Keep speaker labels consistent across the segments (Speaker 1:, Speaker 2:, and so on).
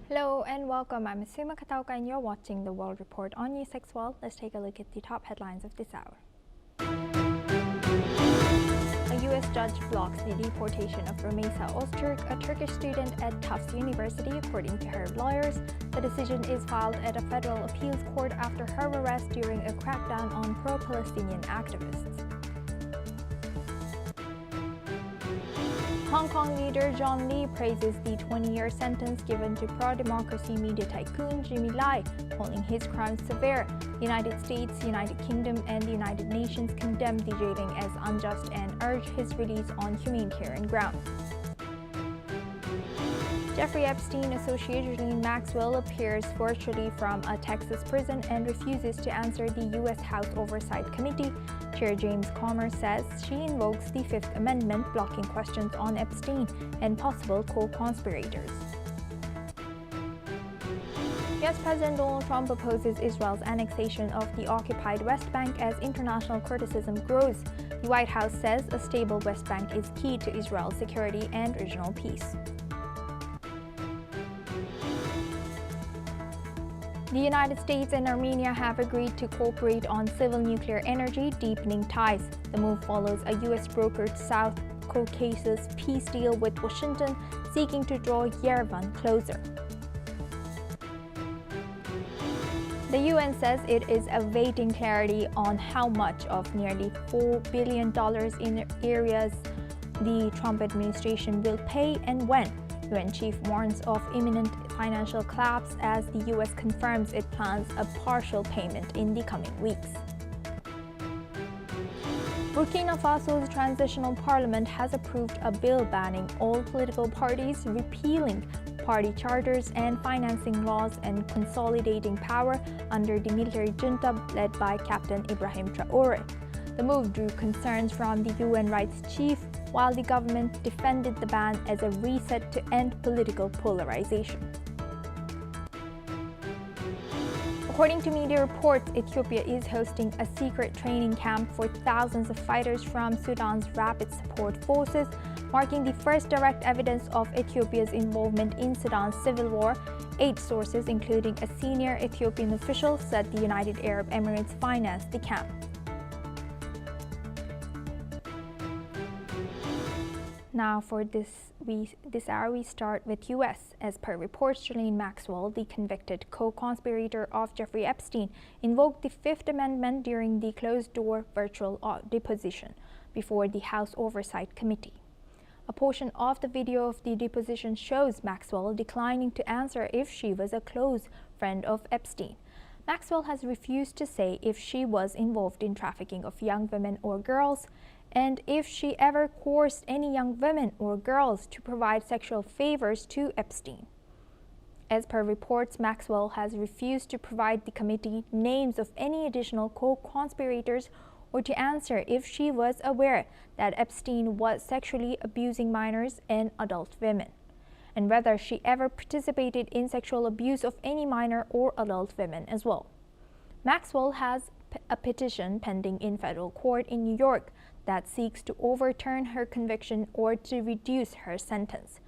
Speaker 1: Hello and welcome. I'm Asuma Katauka and you're watching the World Report on NewsX World. Let's take a look at the top headlines of this hour. A U.S. judge blocks the deportation of Rumeysa Öztürk, a Turkish student at Tufts University, according to her lawyers. The decision is filed at a federal appeals court after her arrest during a crackdown on pro-Palestinian activists. Hong Kong leader John Lee praises the 20-year sentence given to pro-democracy media tycoon Jimmy Lai, calling his crimes severe. The United States, United Kingdom, and the United Nations condemn the jailing as unjust and urge his release on humanitarian grounds. Jeffrey Epstein associate Ghislaine Maxwell appears virtually from a Texas prison and refuses to answer the U.S. House Oversight Committee. Chair James Comer says she invokes the Fifth Amendment, blocking questions on Epstein and possible co-conspirators. U.S. President Donald Trump opposes Israel's annexation of the occupied West Bank as international criticism grows. The White House says a stable West Bank is key to Israel's security and regional peace. The United States and Armenia have agreed to cooperate on civil nuclear energy, deepening ties. The move follows a U.S.-brokered South Caucasus peace deal with Washington, seeking to draw Yerevan closer. The UN says it is awaiting clarity on how much of nearly $4 billion in areas the Trump administration will pay and when. UN chief warns of imminent financial collapse as the U.S. confirms it plans a partial payment in the coming weeks. Burkina Faso's transitional parliament has approved a bill banning all political parties, repealing party charters and financing laws, and consolidating power under the military junta led by Captain Ibrahim Traoré. The move drew concerns from the UN rights chief, while the government defended the ban as a reset to end political polarization. According to media reports, Ethiopia is hosting a secret training camp for thousands of fighters from Sudan's Rapid Support Forces, marking the first direct evidence of Ethiopia's involvement in Sudan's civil war. 8 sources, including a senior Ethiopian official, said the United Arab Emirates financed the camp. Now for this hour, we start with U.S. As per reports, Ghislaine Maxwell, the convicted co-conspirator of Jeffrey Epstein, invoked the Fifth Amendment during the closed-door virtual deposition before the House Oversight Committee. A portion of the video of the deposition shows Maxwell declining to answer if she was a close friend of Epstein. Maxwell has refused to say if she was involved in trafficking of young women or girls, and if she ever coerced any young women or girls to provide sexual favors to Epstein. As per reports, Maxwell has refused to provide the committee names of any additional co-conspirators or to answer if she was aware that Epstein was sexually abusing minors and adult women, and whether she ever participated in sexual abuse of any minor or adult women as well. Maxwell has a petition pending in federal court in New York that seeks to overturn her conviction or to reduce her sentence.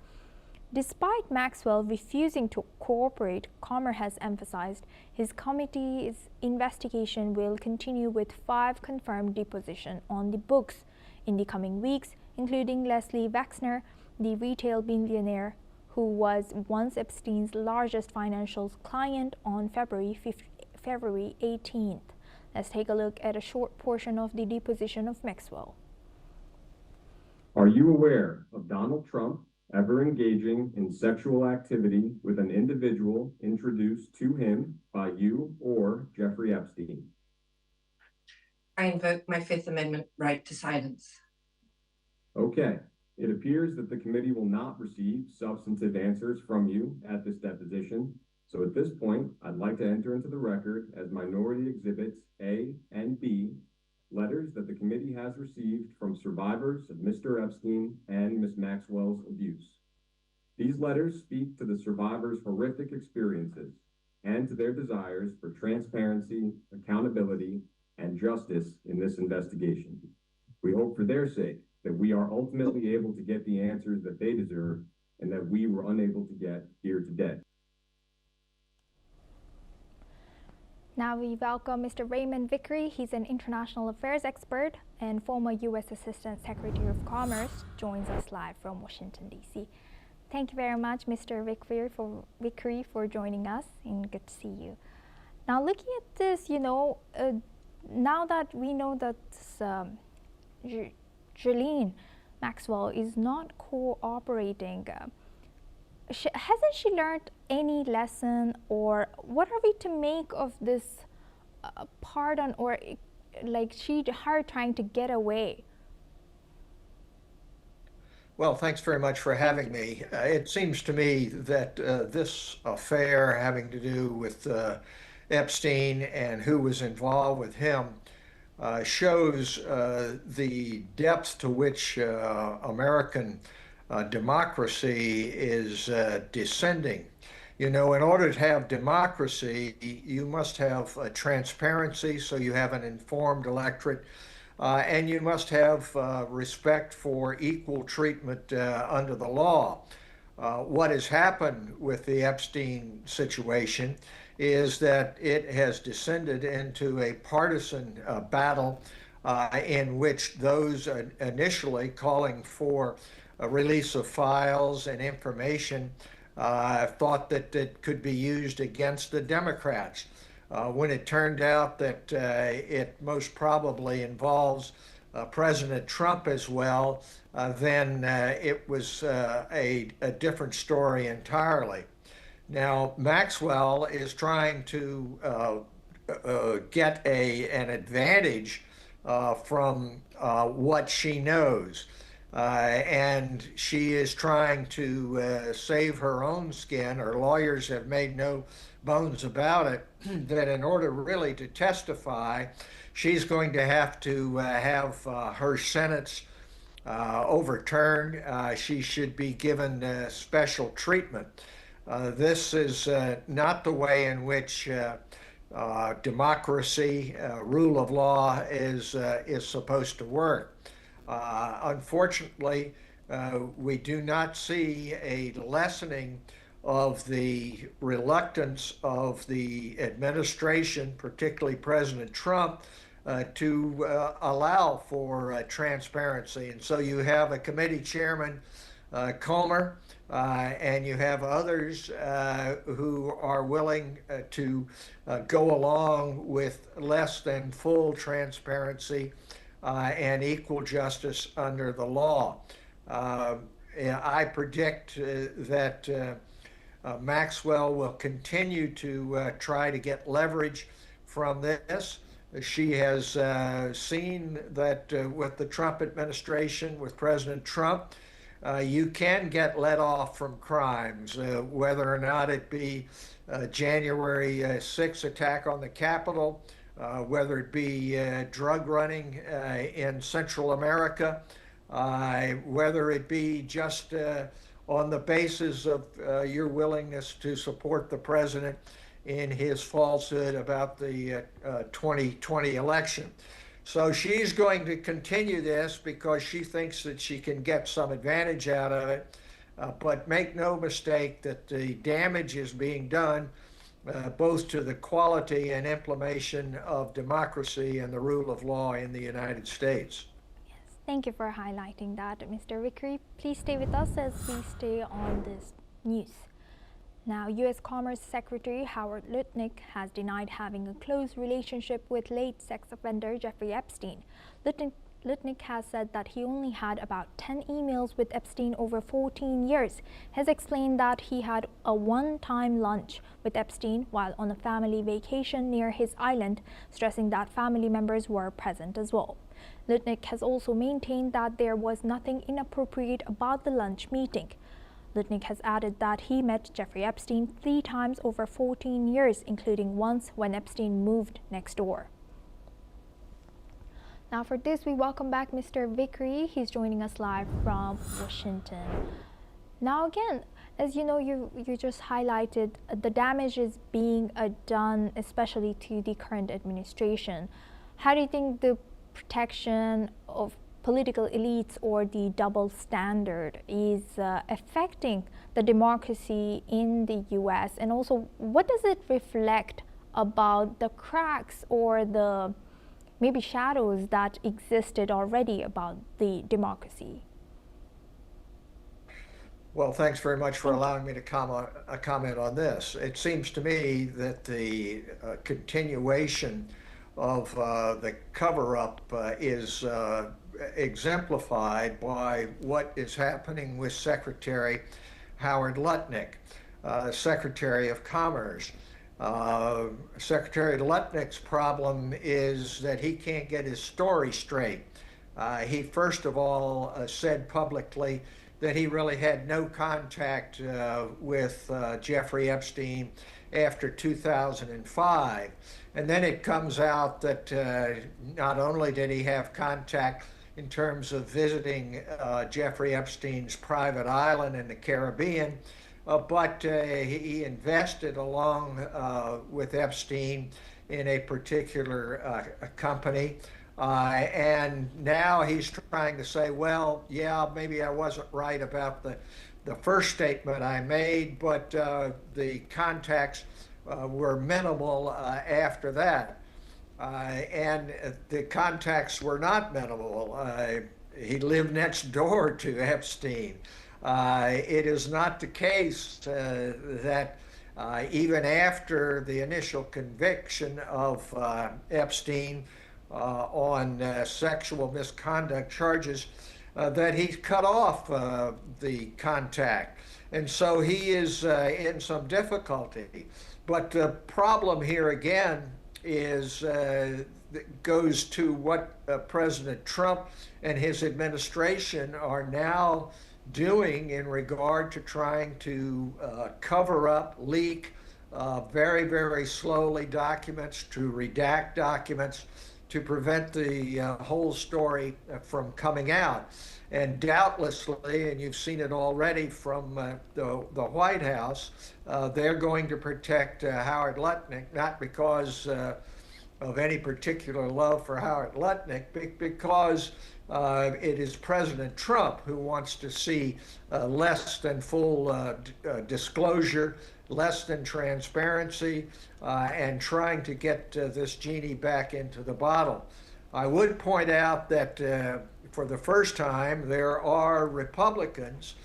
Speaker 1: Despite Maxwell refusing to cooperate, Comer has emphasized his committee's investigation will continue with 5 confirmed depositions on the books in the coming weeks, including Leslie Wexner, the retail billionaire who was once Epstein's largest financial client, on February 18th. Let's take a look at a short portion of the deposition of Maxwell.
Speaker 2: Are you aware of Donald Trump ever engaging in sexual activity with an individual introduced to him by you or Jeffrey Epstein?
Speaker 3: I invoke my Fifth Amendment right to silence.
Speaker 2: Okay. It appears that the committee will not receive substantive answers from you at this deposition. So at this point, I'd like to enter into the record as minority exhibits A and B, letters that the committee has received from survivors of Mr. Epstein and Ms. Maxwell's abuse. These letters speak to the survivors' horrific experiences and to their desires for transparency, accountability, and justice in this investigation. We hope for their sake that we are ultimately able to get the answers that they deserve and that we were unable to get here today.
Speaker 1: Now we welcome Mr. Raymond Vickery. He's an international affairs expert and former U.S. Assistant Secretary of Commerce, joins us live from Washington, D.C. Thank you very much, Mr. Vickery, for joining us, and good to see you. Now, looking at this, now that we know that Ghislaine Maxwell is not cooperating, hasn't she learned any lesson, or what are we to make of this pardon, or like her trying to get away?
Speaker 4: Well, thanks very much for having me. It seems to me that this affair having to do with Epstein and who was involved with him shows the depth to which American democracy is descending. In order to have democracy, you must have transparency, so you have an informed electorate, and you must have respect for equal treatment under the law. What has happened with the Epstein situation is that it has descended into a partisan battle in which those initially calling for a release of files and information thought that it could be used against the Democrats. When it turned out that it most probably involves President Trump as well, then it was a different story entirely. Now, Maxwell is trying to get an advantage from what she knows. And she is trying to save her own skin. Her lawyers have made no bones about it, that in order really to testify, she's going to have have her sentence overturned. She should be given special treatment. This is not the way in which democracy, rule of law is supposed to work. Unfortunately, we do not see a lessening of the reluctance of the administration, particularly President Trump, to allow for transparency. And so you have a committee chairman, Comer, and you have others who are willing to go along with less than full transparency and equal justice under the law. I predict that Maxwell will continue to try to get leverage from this. She has seen that with the Trump administration, with President Trump, you can get let off from crimes, whether or not it be January 6th attack on the Capitol, whether it be drug running in Central America, whether it be just on the basis of your willingness to support the president in his falsehood about the 2020 election. So she's going to continue this because she thinks that she can get some advantage out of it. But make no mistake that the damage is being done both to the quality and implementation of democracy and the rule of law in the United States.
Speaker 1: Yes, thank you for highlighting that, Mr. Vickery. Please stay with us as we stay on this news. Now, U.S. Commerce Secretary Howard Lutnick has denied having a close relationship with late sex offender Jeffrey Epstein. Lutnick has said that he only had about 10 emails with Epstein over 14 years. He has explained that he had a one-time lunch with Epstein while on a family vacation near his island, stressing that family members were present as well. Lutnick has also maintained that there was nothing inappropriate about the lunch meeting. Lutnick has added that he met Jeffrey Epstein 3 times over 14 years, including once when Epstein moved next door. Now for this, we welcome back Mr. Vickery. He's joining us live from Washington. Now again, as you know, you just highlighted the damage is being done, especially to the current administration. How do you think the protection of political elites or the double standard is affecting the democracy in the US? And also, what does it reflect about the cracks or the maybe shadows that existed already about the democracy?
Speaker 4: Well, thanks very much for allowing me to comment on this. It seems to me that the continuation of the cover-up is exemplified by what is happening with Secretary Howard Lutnick, Secretary of Commerce. Secretary Lutnick's problem is that he can't get his story straight. He first of all said publicly that he really had no contact with Jeffrey Epstein after 2005. And then it comes out that not only did he have contact in terms of visiting Jeffrey Epstein's private island in the Caribbean, but he invested along with Epstein in a particular company. And now he's trying to say, well, yeah, maybe I wasn't right about the first statement I made, but the contacts were minimal after that. And the contacts were not minimal. He lived next door to Epstein. It is not the case that even after the initial conviction of Epstein on sexual misconduct charges, that he's cut off the contact. And so he is in some difficulty. But the problem here again is goes to what President Trump and his administration are now doing in regard to trying to cover up, leak very, very slowly documents, to redact documents, to prevent the whole story from coming out. And doubtlessly, and you've seen it already from the White House, they're going to protect Howard Lutnick, not because of any particular love for Howard Lutnick, because it is President Trump who wants to see less than full disclosure, less than transparency, and trying to get this genie back into the bottle. I would point out that for the first time, there are Republicans,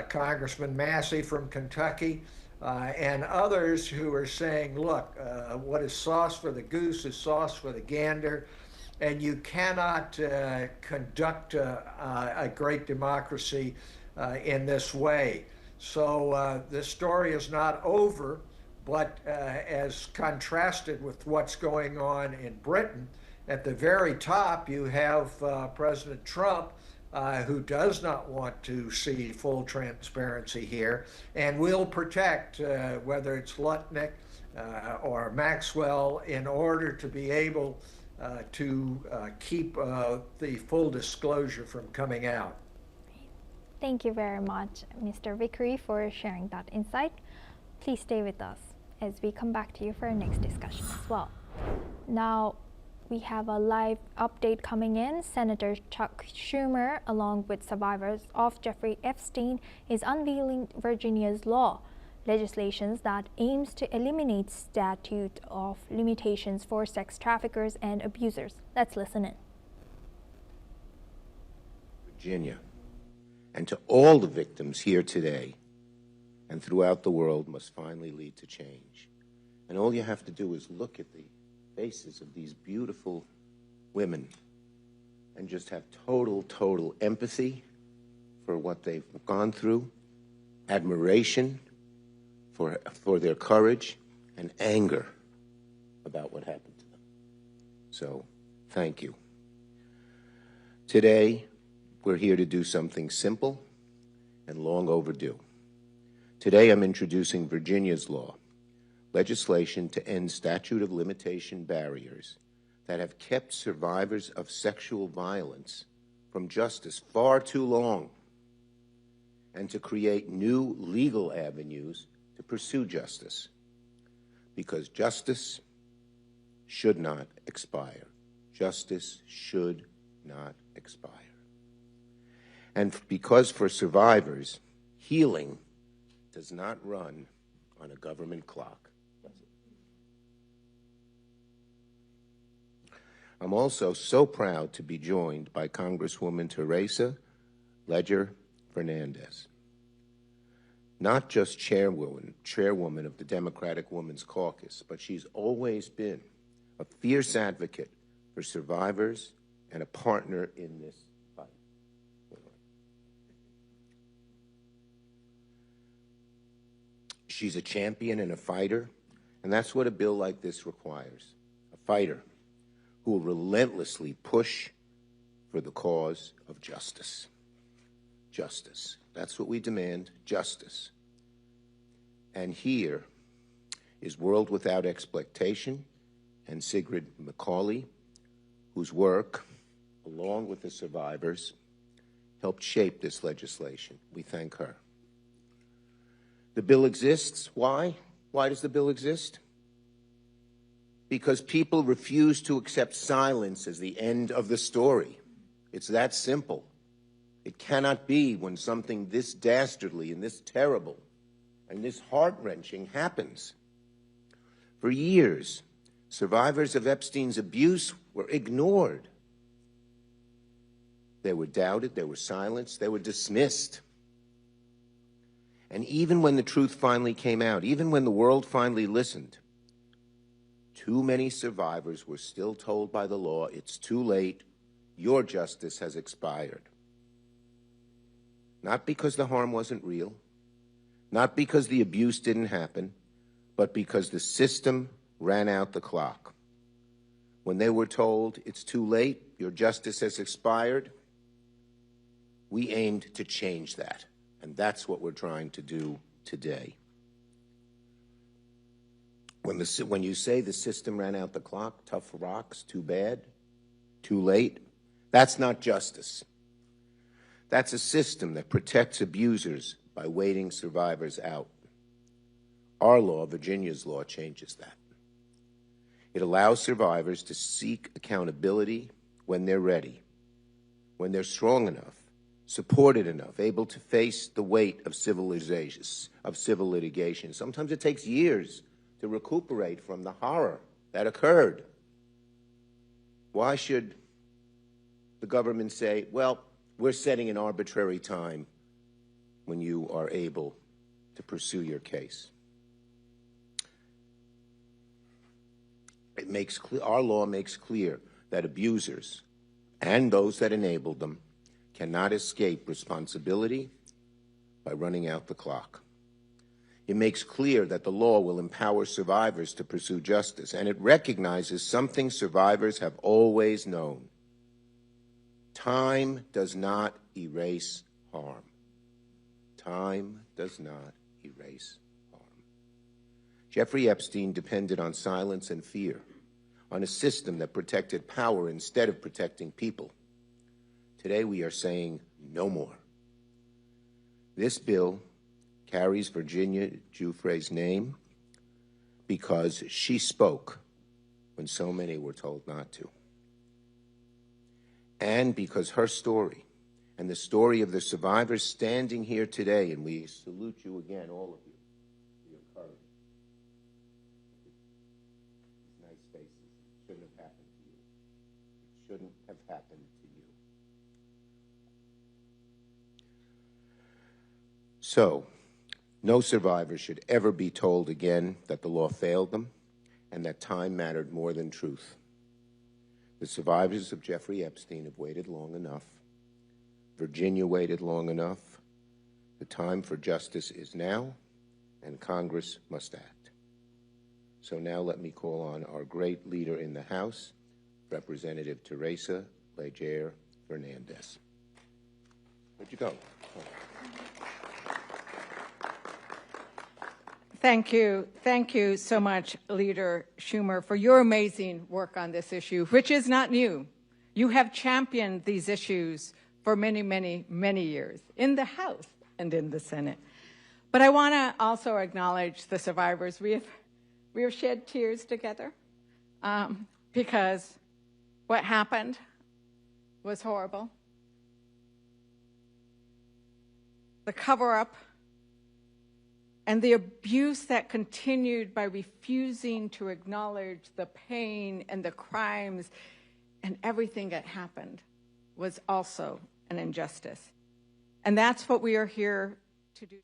Speaker 4: Congressman Massey from Kentucky, and others who are saying, look, what is sauce for the goose is sauce for the gander, and you cannot conduct a great democracy in this way. So this story is not over, but as contrasted with what's going on in Britain, at the very top you have President Trump, who does not want to see full transparency here and will protect whether it's Lutnick or Maxwell in order to be able to keep the full disclosure from coming out.
Speaker 1: Thank you very much, Mr. Vickery, for sharing that insight. Please stay with us as we come back to you for our next discussion as well. Now, we have a live update coming in. Senator Chuck Schumer, along with survivors of Jeffrey Epstein, is unveiling Virginia's law, legislation that aims to eliminate statute of limitations for sex traffickers and abusers. Let's listen in.
Speaker 5: Virginia, and to all the victims here today and throughout the world, must finally lead to change. And all you have to do is look at the faces of these beautiful women and just have total empathy for what they've gone through, admiration for their courage, and anger about what happened to them. So, thank you. Today, we're here to do something simple and long overdue. Today, I'm introducing Virginia's law, legislation to end statute of limitation barriers that have kept survivors of sexual violence from justice far too long, and to create new legal avenues to pursue justice, because justice should not expire. Justice should not expire. And because for survivors, healing does not run on a government clock. I'm also so proud to be joined by Congresswoman Teresa Ledger Fernandez, not just chairwoman of the Democratic Women's Caucus, but she's always been a fierce advocate for survivors and a partner in this fight. She's a champion and a fighter, and that's what a bill like this requires, a fighter who will relentlessly push for the cause of justice. Justice. That's what we demand, justice. And here is World Without Exploitation and Sigrid McCauley, whose work, along with the survivors, helped shape this legislation. We thank her. The bill exists. Why? Why does the bill exist? Because people refuse to accept silence as the end of the story. It's that simple. It cannot be when something this dastardly and this terrible and this heart-wrenching happens. For years, survivors of Epstein's abuse were ignored. They were doubted, they were silenced, they were dismissed. And even when the truth finally came out, even when the world finally listened, too many survivors were still told by the law, it's too late, your justice has expired. Not because the harm wasn't real, not because the abuse didn't happen, but because the system ran out the clock. When they were told, it's too late, your justice has expired, we aimed to change that. And that's what we're trying to do today. When you say the system ran out the clock, tough rocks, too bad, too late, that's not justice. That's a system that protects abusers by waiting survivors out. Our law, Virginia's law, changes that. It allows survivors to seek accountability when they're ready, when they're strong enough, supported enough, able to face the weight of civil litigation. Sometimes it takes years to recuperate from the horror that occurred. Why should the government say, well, we're setting an arbitrary time when you are able to pursue your case? Our law makes clear that abusers and those that enabled them cannot escape responsibility by running out the clock. It makes clear that the law will empower survivors to pursue justice, and it recognizes something survivors have always known. Time does not erase harm. Time does not erase harm. Jeffrey Epstein depended on silence and fear, on a system that protected power instead of protecting people. Today we are saying no more. This bill carries Virginia Giuffre's name because she spoke when so many were told not to. And because her story and the story of the survivors standing here today, and we salute you again, all of you, for your courage. These nice faces. It shouldn't have happened to you. It shouldn't have happened to you. So, no survivor should ever be told again that the law failed them and that time mattered more than truth. The survivors of Jeffrey Epstein have waited long enough. Virginia waited long enough. The time for justice is now, and Congress must act. So now let me call on our great leader in the House, Representative Teresa Ledger Fernandez. Where'd you go? Oh.
Speaker 6: Thank you. Thank you so much, Leader Schumer, for your amazing work on this issue, which is not new. You have championed these issues for many, many, many years in the House and in the Senate. But I want to also acknowledge the survivors. We have shed tears together because what happened was horrible. the cover-up, and the abuse that continued by refusing to acknowledge the pain and the crimes and everything that happened was also an injustice. And that's what we are here to do.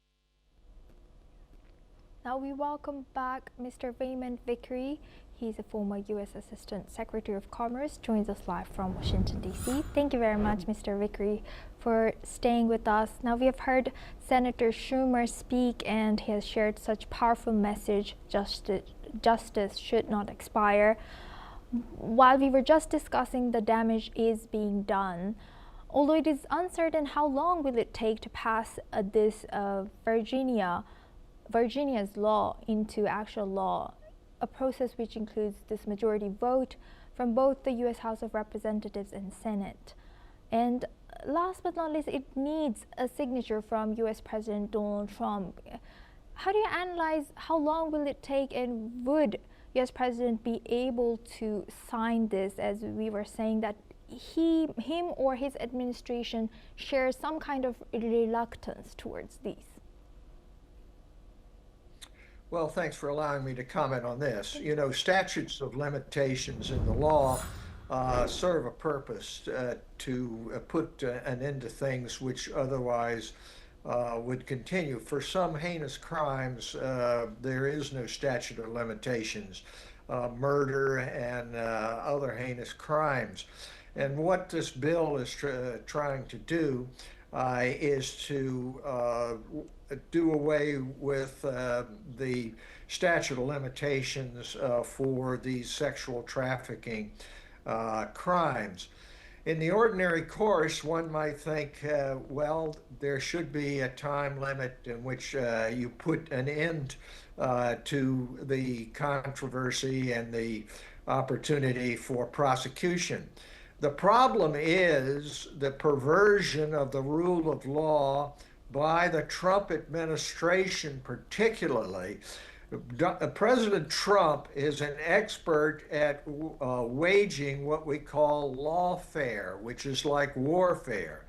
Speaker 1: Now we welcome back Mr. Raymond Vickery. He's a former U.S. Assistant Secretary of Commerce, joins us live from Washington, D.C. Thank you very much, Mr. Vickery, for staying with us. Now we have heard Senator Schumer speak, and he has shared such powerful message, justice should not expire. While we were just discussing the damage is being done, although it is uncertain how long will it take to pass this Virginia's law into actual law, a process which includes this majority vote from both the U.S. House of Representatives and Senate. And last but not least, it needs a signature from U.S. President Donald Trump. How do you analyze how long will it take, and would U.S. President be able to sign this, as we were saying that him or his administration shares some kind of reluctance towards these?
Speaker 4: Well, thanks for allowing me to comment on this. You know, statutes of limitations in the law serve a purpose to put an end to things which otherwise would continue. For some heinous crimes, there is no statute of limitations, murder and other heinous crimes. And what this bill is trying to do is to do away with the statute of limitations for these sexual trafficking crimes. In the ordinary course, one might think, well, there should be a time limit in which you put an end to the controversy and the opportunity for prosecution. The problem is the perversion of the rule of law by the Trump administration particularly. President Trump is an expert at waging what we call lawfare, which is like warfare.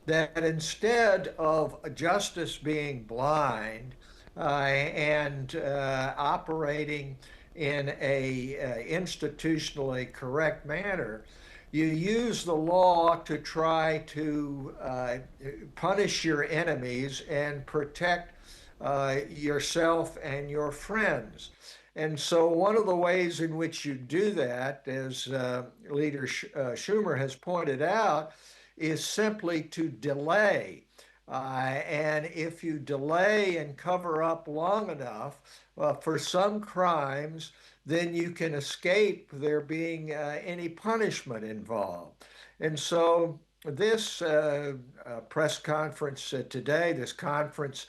Speaker 4: That instead of justice being blind and operating in a institutionally correct manner, you use the law to try to punish your enemies and protect yourself and your friends. And so one of the ways in which you do that, as Leader Schumer has pointed out, is simply to delay. And if you delay and cover up long enough for some crimes, then you can escape there being any punishment involved. And so this press conference today, this conference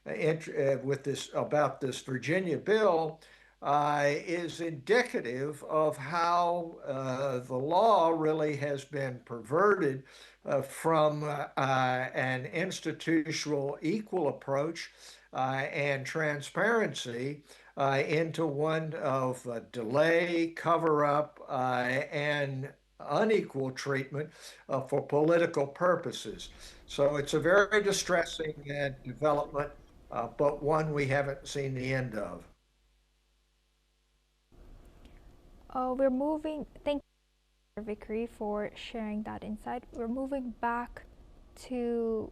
Speaker 4: with this about this Virginia bill, is indicative of how the law really has been perverted from an institutional equal approach and transparency into one of delay, cover-up, and unequal treatment for political purposes. So it's a very distressing development, but one we haven't seen the end of.
Speaker 1: Thank you, Mr. Vickery, for sharing that insight. We're moving back to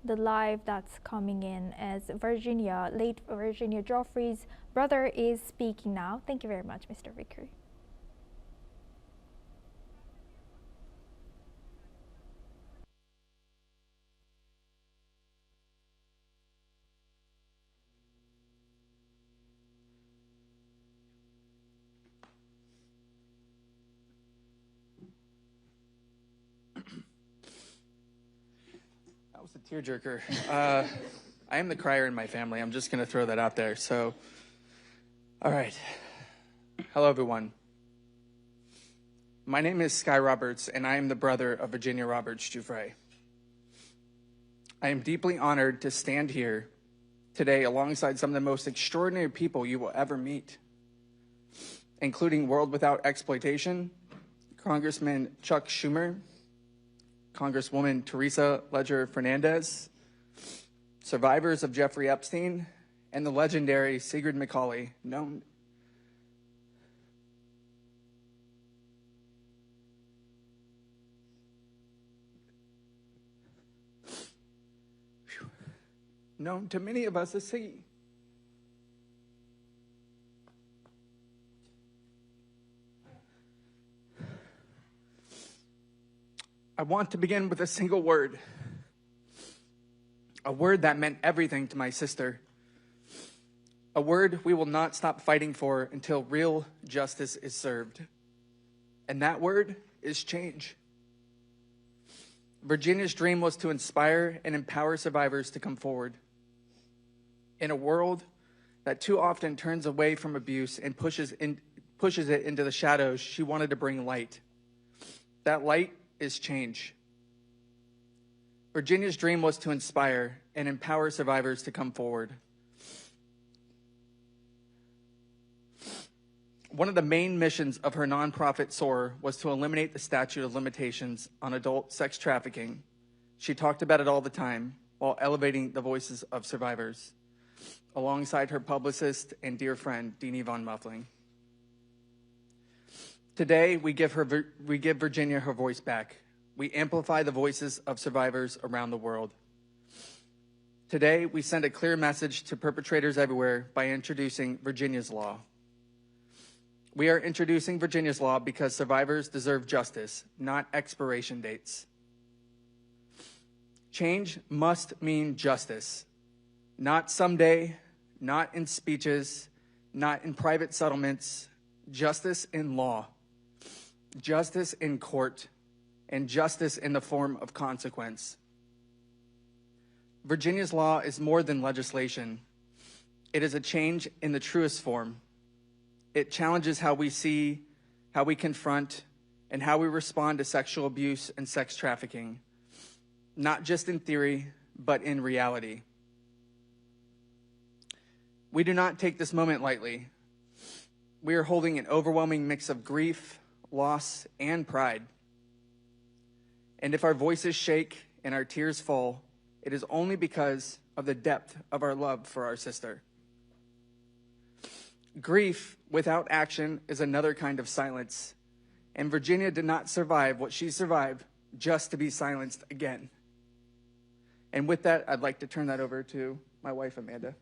Speaker 1: the live that's coming in as late Virginia Joffrey's brother is speaking now. Thank you very much, Mr. Vickery.
Speaker 7: That was a tearjerker. I am the crier in my family. I'm just going to throw that out there. So, all right. Hello, everyone. My name is Sky Roberts, and I am the brother of Virginia Roberts Giuffre. I am deeply honored to stand here today alongside some of the most extraordinary people you will ever meet, including World Without Exploitation, Congressman Chuck Schumer, Congresswoman Teresa Ledger Fernandez, survivors of Jeffrey Epstein, and the legendary Sigrid McCauley, known to many of us as Siggy. I want to begin with a single word. A word that meant everything to my sister. A word we will not stop fighting for until real justice is served. And that word is change. Virginia's dream was to inspire and empower survivors to come forward. In a world that too often turns away from abuse and pushes it into the shadows, she wanted to bring light. That light is change. Virginia's dream was to inspire and empower survivors to come forward. One of the main missions of her nonprofit SOAR was to eliminate the statute of limitations on adult sex trafficking. She talked about it all the time while elevating the voices of survivors, alongside her publicist and dear friend, Deanie von Muffling. Today, we give Virginia her voice back. We amplify the voices of survivors around the world. Today, we send a clear message to perpetrators everywhere by introducing Virginia's Law. We are introducing Virginia's Law because survivors deserve justice, not expiration dates. Change must mean justice, not someday, not in speeches, not in private settlements, justice in law, justice in court, and justice in the form of consequence. Virginia's Law is more than legislation. It is a change in the truest form. It challenges how we see, how we confront, and how we respond to sexual abuse and sex trafficking, not just in theory, but in reality. We do not take this moment lightly. We are holding an overwhelming mix of grief, loss, and pride. And if our voices shake and our tears fall, it is only because of the depth of our love for our sister. Grief without action is another kind of silence, and Virginia did not survive what she survived just to be silenced again. And with that, I'd like to turn that over to my wife, Amanda.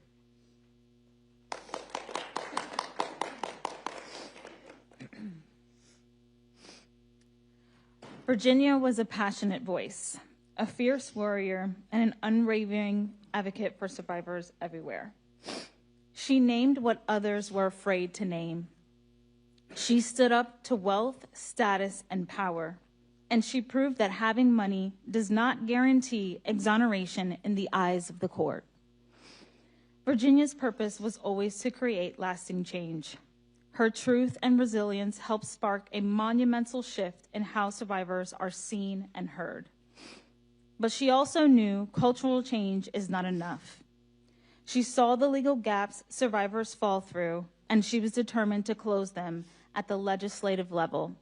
Speaker 8: Virginia was a passionate voice, a fierce warrior, and an unwavering advocate for survivors everywhere. She named what others were afraid to name. She stood up to wealth, status, and power, and she proved that having money does not guarantee exoneration in the eyes of the court. Virginia's purpose was always to create lasting change. Her truth and resilience helped spark a monumental shift in how survivors are seen and heard. But she also knew cultural change is not enough. She saw the legal gaps survivors fall through, and she was determined to close them at the legislative level.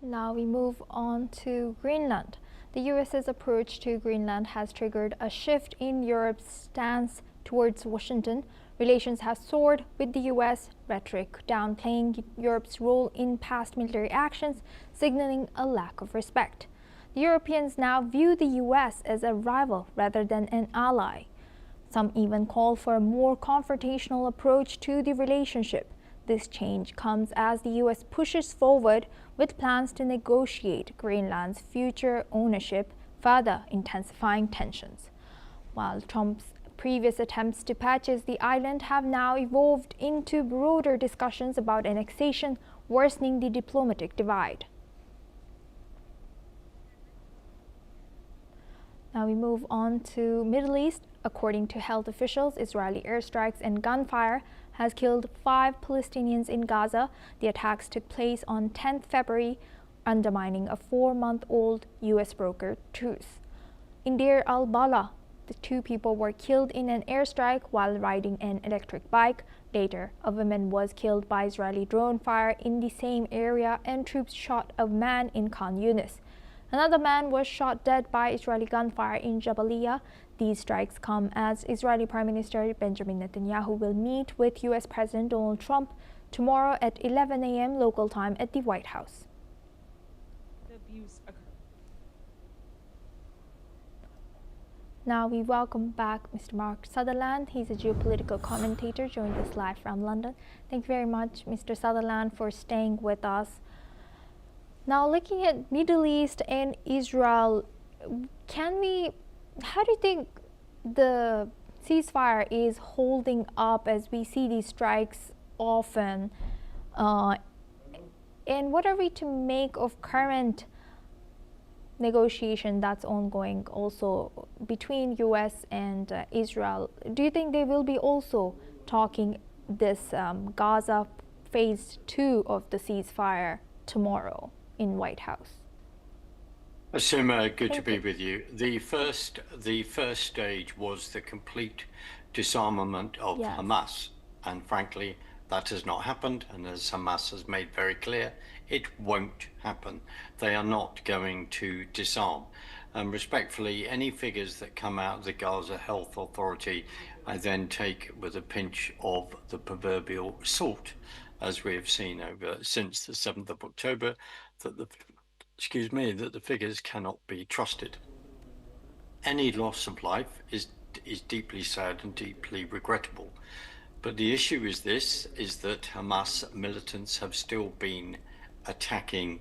Speaker 1: Now we move on to Greenland. The US's approach to Greenland has triggered a shift in Europe's stance towards Washington. Relations have soared with the US, rhetoric downplaying Europe's role in past military actions, signaling a lack of respect. The Europeans now view the US as a rival rather than an ally. Some even call for a more confrontational approach to the relationship. This change comes as the US pushes forward with plans to negotiate Greenland's future ownership, further intensifying tensions. While Trump's previous attempts to purchase the island have now evolved into broader discussions about annexation, worsening the diplomatic divide. Now we move on to Middle East. According to health officials, Israeli airstrikes and gunfire has killed 5 Palestinians in Gaza. The attacks took place on 10th February, undermining a 4-month-old US brokered truce. In Deir al-Balah, the 2 people were killed in an airstrike while riding an electric bike. Later, a woman was killed by Israeli drone fire in the same area, and troops shot a man in Khan Yunis. Another man was shot dead by Israeli gunfire in Jabalia. These strikes come as Israeli Prime Minister Benjamin Netanyahu will meet with U.S. President Donald Trump tomorrow at 11 a.m. local time at the White House.
Speaker 8: The abuse occurred.
Speaker 1: Now we welcome back Mr. Mark Sutherland. He's a geopolitical commentator joined us live from London. Thank you very much, Mr. Sutherland, for staying with us. Now, looking at Middle East and Israel, how do you think the ceasefire is holding up as we see these strikes often? And what are we to make of current negotiation that's ongoing also between US and Israel? Do you think they will be also talking this Gaza phase 2 of the ceasefire tomorrow in White House?
Speaker 9: Asuma, good to be with you. The first stage was the complete disarmament of Hamas, and frankly, that has not happened. And as Hamas has made very clear, it won't happen. They are not going to disarm. And respectfully, any figures that come out of the Gaza Health Authority, I then take with a pinch of the proverbial salt, as we have seen since the 7th of October, that the figures cannot be trusted. Any loss of life is deeply sad and deeply regrettable. But the issue is that Hamas militants have still been attacking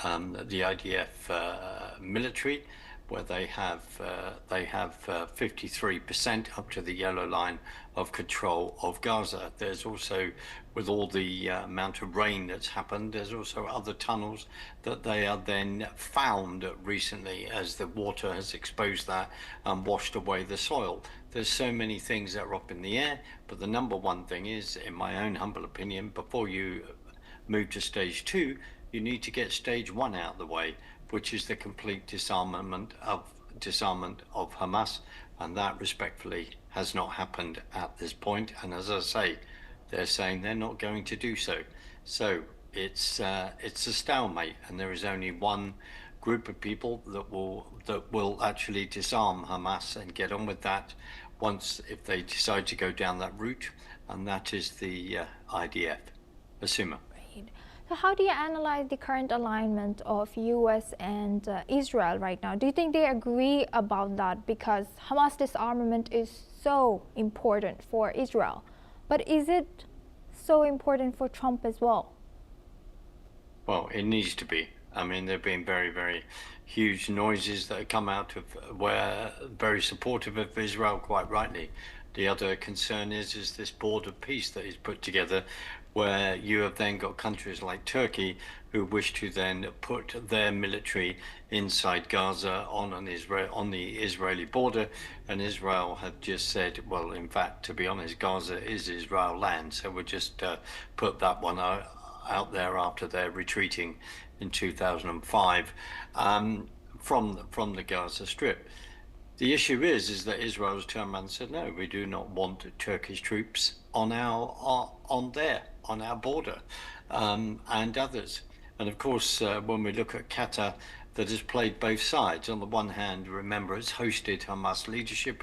Speaker 9: the IDF military, where they have 53% up to the yellow line of control of Gaza. There's also, with all the amount of rain that's happened, there's also other tunnels that they are then found recently as the water has exposed that and washed away the soil. There's so many things that are up in the air, but the number one thing is, in my own humble opinion, before you move to stage 2, you need to get stage 1 out of the way, which is the complete disarmament of Hamas, and that respectfully has not happened at this point. And as I say, they're saying they're not going to do so. So it's a stalemate, and there is only one group of people that will actually disarm Hamas and get on with that if they decide to go down that route, and that is the IDF. Asuma.
Speaker 1: So how do you analyze the current alignment of US and Israel right now? Do you think they agree about that? Because Hamas disarmament is so important for Israel. But is it so important for Trump as well?
Speaker 9: Well, it needs to be. I mean, there have been very, very huge noises that have come out of where very supportive of Israel, quite rightly. The other concern is this board of peace that is put together, where you have then got countries like Turkey who wish to then put their military inside Gaza on the Israeli border, and Israel have just said, well, in fact, to be honest, Gaza is Israel land, so we'll just put that one out there after they're retreating in 2005 from the Gaza Strip. The issue is that Israel has turned around and said, no, we do not want Turkish troops on our border, and others. And of course, when we look at Qatar, that has played both sides. On the one hand, remember, it's hosted Hamas leadership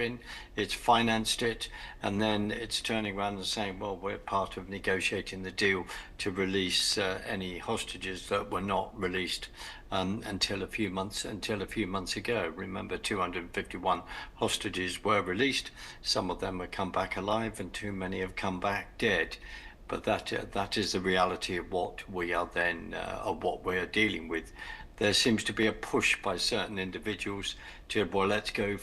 Speaker 9: it's financed it, and then it's turning around and saying, well, we're part of negotiating the deal to release any hostages that were not released until a few months ago. Remember, 251 hostages were released. Some of them have come back alive, and too many have come back dead. But that is the reality of what we are dealing with. There seems to be a push by certain individuals to, well, let's go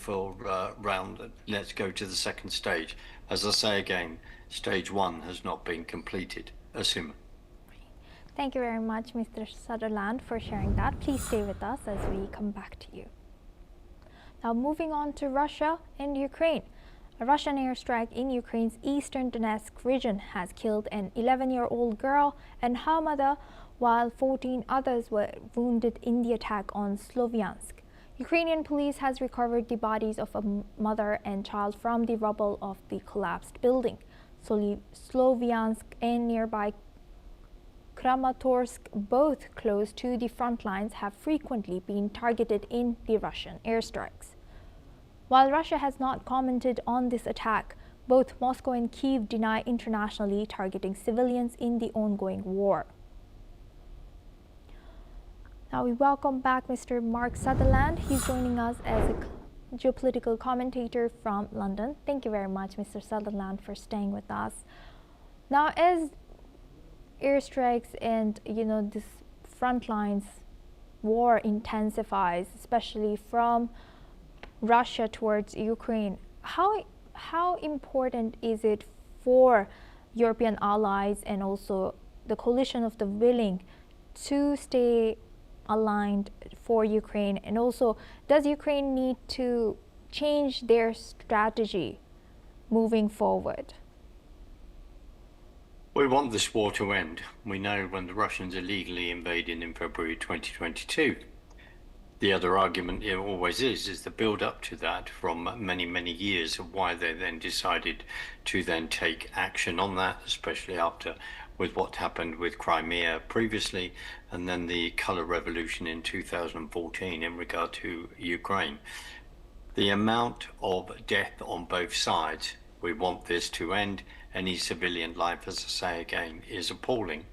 Speaker 9: let's go to the second stage. As I say again, stage 1 has not been completed. Asuma.
Speaker 1: Thank you very much, Mr. Sutherland, for sharing that. Please stay with us as we come back to you. Now, moving on to Russia and Ukraine. A Russian airstrike in Ukraine's eastern Donetsk region has killed an 11-year-old girl and her mother, while 14 others were wounded in the attack on Sloviansk. Ukrainian police has recovered the bodies of a mother and child from the rubble of the collapsed building. Sloviansk and nearby Kramatorsk, both close to the front lines, have frequently been targeted in the Russian airstrikes. While Russia has not commented on this attack, both Moscow and Kyiv deny internationally targeting civilians in the ongoing war. Now we welcome back Mr. Mark Sutherland. He's joining us as a geopolitical commentator from London. Thank you very much, Mr. Sutherland, for staying with us. Now, as airstrikes and this front lines war intensifies, especially from Russia towards Ukraine, how important is it for European allies and also the coalition of the willing to stay aligned for Ukraine? And also, does Ukraine need to change their strategy moving forward?
Speaker 9: We want this war to end. We know when the Russians illegally invaded in February 2022. The other argument it always is the build up to that from many, many years of why they then decided to then take action on that, especially after with what happened with Crimea previously, and then the colour revolution in 2014 in regard to Ukraine. The amount of death on both sides, we want this to end. Any civilian life, as I say again, is appalling.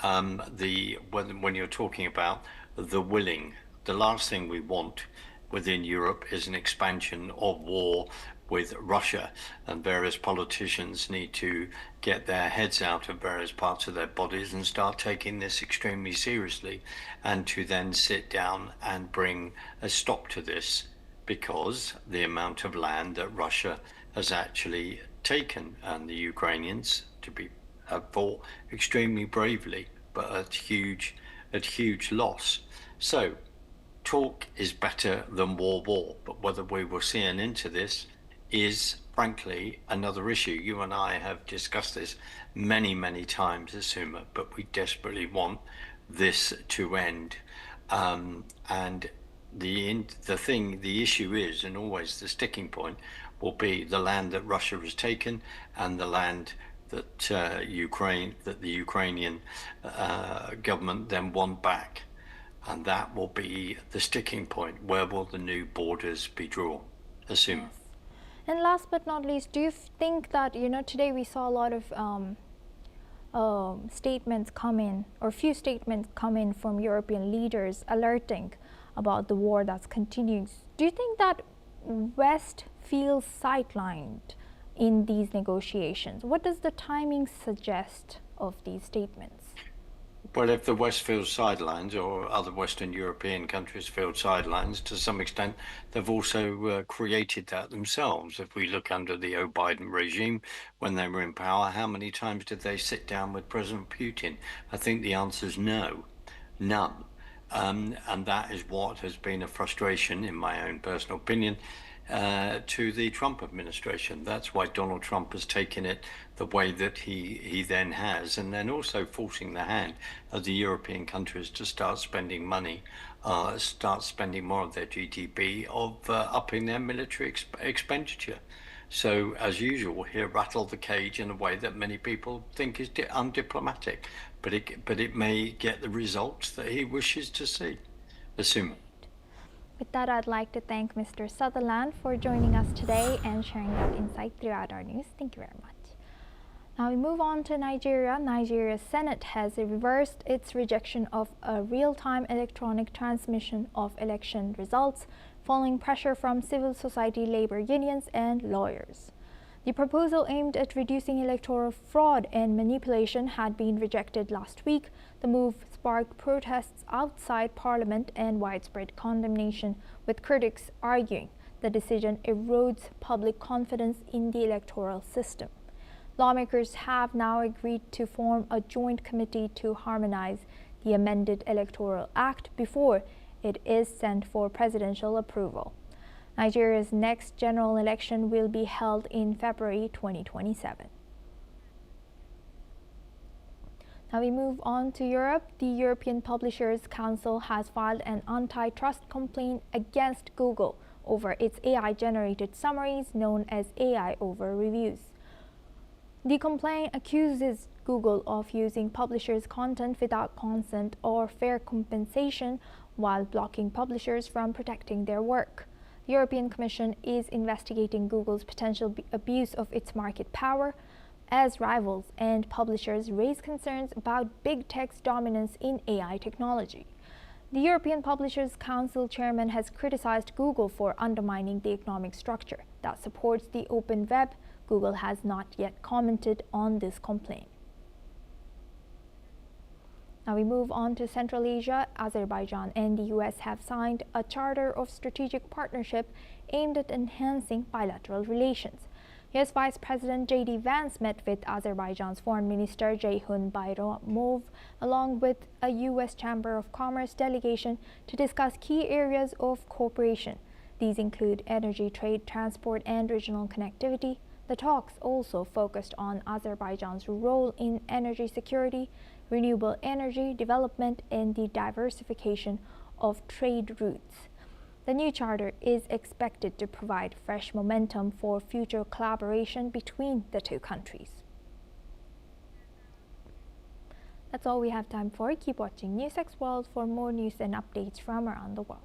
Speaker 9: When you're talking about the willing, the last thing we want within Europe is an expansion of war with Russia, and various politicians need to get their heads out of various parts of their bodies and start taking this extremely seriously, and to then sit down and bring a stop to this, because the amount of land that Russia has actually taken, and the Ukrainians have fought extremely bravely, but at huge loss. So talk is better than war, but whether we will see an end to this is frankly another issue. You and I have discussed this many, many times, Asuma, but we desperately want this to end. And the issue is, and always the sticking point, will be the land that Russia has taken and the land that the Ukrainian government then want back. And that will be the sticking point. Where will the new borders be drawn? Assume.
Speaker 1: Yes. And last but not least, do you think that, today we saw a lot of statements come in, or few statements come in from European leaders alerting about the war that's continuing. Do you think that West feels sidelined in these negotiations? What does the timing suggest of these statements?
Speaker 9: Well, if the West feels sidelines, or other Western European countries feel sidelines, to some extent, they've also created that themselves. If we look under the Biden regime, when they were in power, how many times did they sit down with President Putin? I think the answer is no, none. And that is what has been a frustration, in my own personal opinion, to the Trump administration. That's why Donald Trump has taken it the way that he then has, and then also forcing the hand of the European countries to start spending money, start spending more of their GDP, of upping their military expenditure. So, as usual, he'll rattle the cage in a way that many people think is undiplomatic, but it may get the results that he wishes to see. Assume.
Speaker 1: With that, I'd like to thank Mr. Sutherland for joining us today and sharing that insight throughout our news. Thank you very much. Now we move on to Nigeria. Nigeria's Senate has reversed its rejection of a real-time electronic transmission of election results following pressure from civil society, labor unions and lawyers. The proposal aimed at reducing electoral fraud and manipulation had been rejected last week. The move sparked protests outside Parliament and widespread condemnation, with critics arguing the decision erodes public confidence in the electoral system. Lawmakers have now agreed to form a joint committee to harmonize the amended Electoral Act before it is sent for presidential approval. Nigeria's next general election will be held in February 2027. Now we move on to Europe. The European Publishers Council has filed an antitrust complaint against Google over its AI-generated summaries known as AI over reviews. The complaint accuses Google of using publishers' content without consent or fair compensation while blocking publishers from protecting their work. The European Commission is investigating Google's potential abuse of its market power as rivals and publishers raise concerns about big tech's dominance in AI technology. The European Publishers Council chairman has criticized Google for undermining the economic structure that supports the open web. Google has not yet commented on this complaint. Now we move on to Central Asia. Azerbaijan and the US have signed a charter of strategic partnership aimed at enhancing bilateral relations. US Vice President J.D. Vance met with Azerbaijan's Foreign Minister Ceyhun Bayramov along with a US Chamber of Commerce delegation to discuss key areas of cooperation. These include energy, trade, transport, and regional connectivity. The talks also focused on Azerbaijan's role in energy security, renewable energy development, and the diversification of trade routes. The new charter is expected to provide fresh momentum for future collaboration between the two countries. That's all we have time for. Keep watching NewsX World for more news and updates from around the world.